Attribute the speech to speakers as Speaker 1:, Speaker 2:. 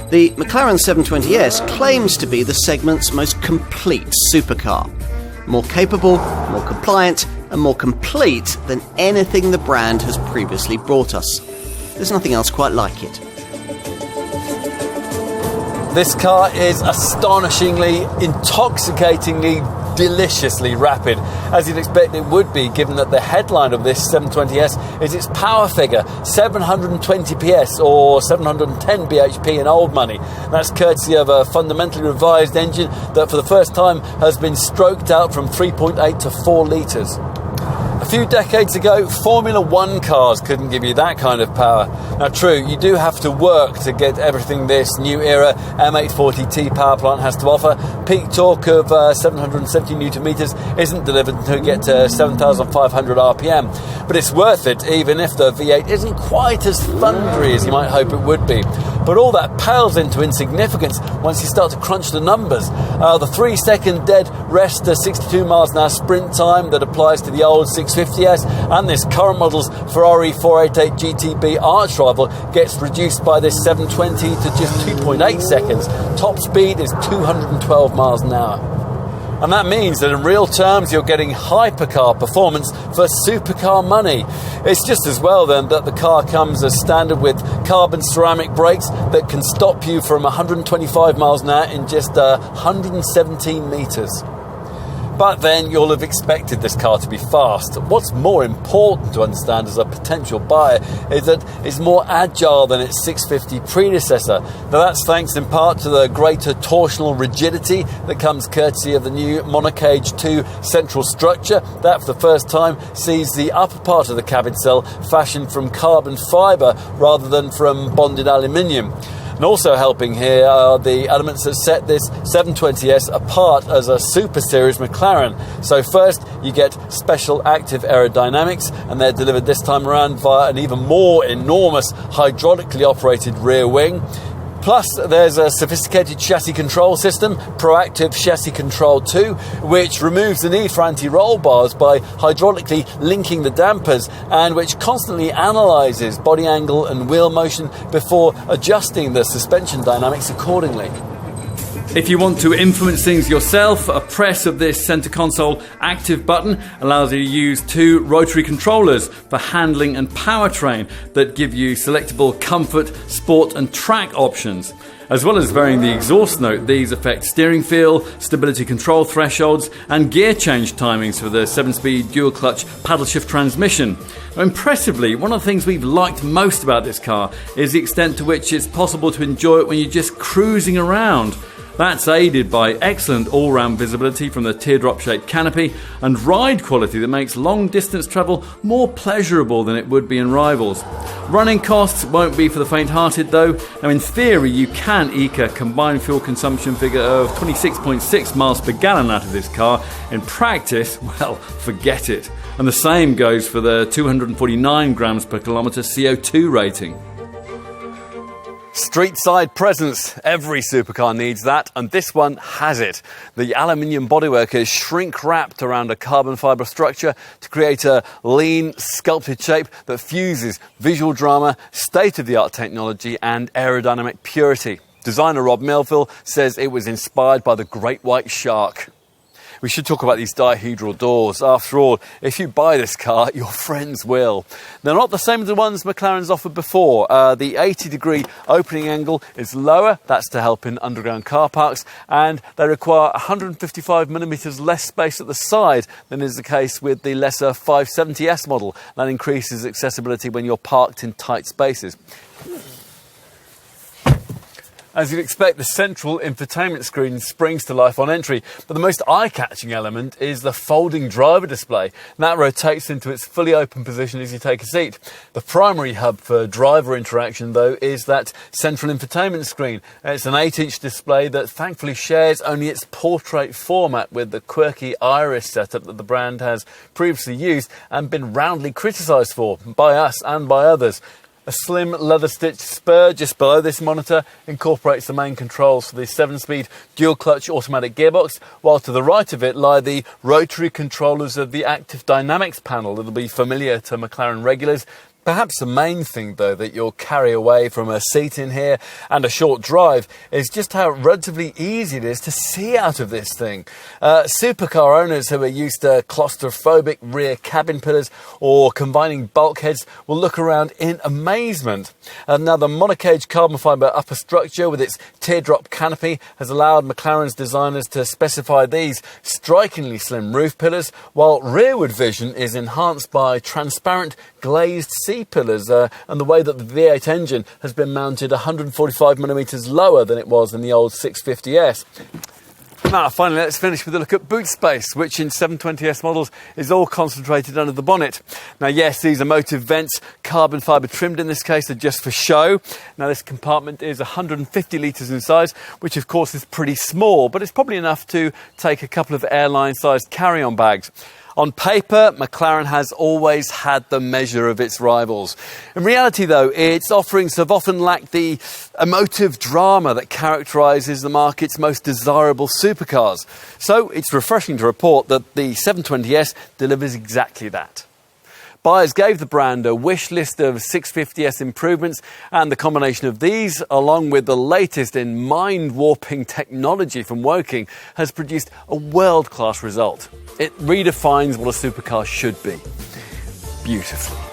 Speaker 1: The McLaren 720S claims to be the segment's most complete supercar. More capable, more compliant, and more complete than anything the brand has previously brought us. There's nothing else quite like it.
Speaker 2: This car is astonishingly, intoxicatingly, deliciously rapid, as you'd expect it would be, given that the headline of this 720S is its power figure, 720 PS or 710 bhp in old money. That's courtesy of a fundamentally revised engine that for the first time has been stroked out from 3.8 to 4 litres. A few decades ago, Formula One cars couldn't give you that kind of power. Now true, you do have to work to get everything this new era M840T power plant has to offer. Peak torque of 770 Newton meters isn't delivered until you get to 7,500 RPM. But it's worth it, even if the V8 isn't quite as thundery as you might hope it would be. But all that pales into insignificance once you start to crunch the numbers. The 3-second dead rest to 62 miles an hour sprint time that applies to the old 650S and this current model's Ferrari 488 GTB arch rival gets reduced by this 720 to just 2.8 seconds. Top speed is 212 miles an hour. And that means that in real terms you're getting hypercar performance for supercar money. It's just as well then that the car comes as standard with carbon ceramic brakes that can stop you from 125 miles an hour in just 117 metres. But then you'll have expected this car to be fast. What's more important to understand as a potential buyer is that it's more agile than its 650 predecessor. Now that's thanks in part to the greater torsional rigidity that comes courtesy of the new Monocage 2 central structure that for the first time sees the upper part of the cabin cell fashioned from carbon fibre rather than from bonded aluminium. And also helping here are the elements that set this 720S apart as a Super Series McLaren. So first, you get special active aerodynamics, and they're delivered this time around via an even more enormous hydraulically operated rear wing. Plus, there's a sophisticated chassis control system, Proactive Chassis Control 2, which removes the need for anti-roll bars by hydraulically linking the dampers and which constantly analyses body angle and wheel motion before adjusting the suspension dynamics accordingly.
Speaker 3: If you want to influence things yourself, a press of this centre console active button allows you to use 2 rotary controllers for handling and powertrain that give you selectable comfort, sport and track options. As well as varying the exhaust note, these affect steering feel, stability control thresholds and gear change timings for the 7-speed dual-clutch paddle-shift transmission. Now, impressively, one of the things we've liked most about this car is the extent to which it's possible to enjoy it when you're just cruising around. That's aided by excellent all-round visibility from the teardrop-shaped canopy and ride quality that makes long-distance travel more pleasurable than it would be in rivals. Running costs won't be for the faint-hearted though. Now in theory you can eke a combined fuel consumption figure of 26.6 miles per gallon out of this car. In practice, well, forget it. And the same goes for the 249 grams per kilometre CO2 rating.
Speaker 2: Street-side presence. Every supercar needs that, and this one has it. The aluminium bodywork is shrink-wrapped around a carbon fibre structure to create a lean, sculpted shape that fuses visual drama, state-of-the-art technology and aerodynamic purity. Designer Rob Melville says it was inspired by the great white shark. We should talk about these dihedral doors. After all, if you buy this car, your friends will. They're not the same as the ones McLaren's offered before. The 80-degree opening angle is lower. That's to help in underground car parks. And they require 155mm less space at the side than is the case with the lesser 570S model. That increases accessibility when you're parked in tight spaces. As you'd expect, the central infotainment screen springs to life on entry, but the most eye-catching element is the folding driver display. And that rotates into its fully open position as you take a seat. The primary hub for driver interaction, though, is that central infotainment screen. It's an 8-inch display that thankfully shares only its portrait format with the quirky iris setup that the brand has previously used and been roundly criticised for, by us and by others. A slim leather-stitched spur just below this monitor incorporates the main controls for the 7-speed dual-clutch automatic gearbox, while to the right of it lie the rotary controllers of the active dynamics panel that'll be familiar to McLaren regulars. Perhaps the main thing, though, that you'll carry away from a seat in here and a short drive is just how relatively easy it is to see out of this thing. Supercar owners who are used to claustrophobic rear cabin pillars or combining bulkheads will look around in amazement. Now, the monocage carbon fibre upper structure with its teardrop canopy has allowed McLaren's designers to specify these strikingly slim roof pillars, while rearward vision is enhanced by transparent glazed C-pillars and the way that the V8 engine has been mounted 145mm lower than it was in the old 650S. Now, finally, let's finish with a look at boot space, which in 720S models is all concentrated under the bonnet. Now, yes, these emotive vents, carbon fibre trimmed in this case, are just for show. Now, this compartment is 150 litres in size, which of course is pretty small, but it's probably enough to take a couple of airline-sized carry-on bags. On paper, McLaren has always had the measure of its rivals. In reality, though, its offerings have often lacked the emotive drama that characterises the market's most desirable supercars. So it's refreshing to report that the 720S delivers exactly that. Buyers gave the brand a wish list of 650S improvements, and the combination of these, along with the latest in mind-warping technology from Woking, has produced a world-class result. It redefines what a supercar should be. Beautifully.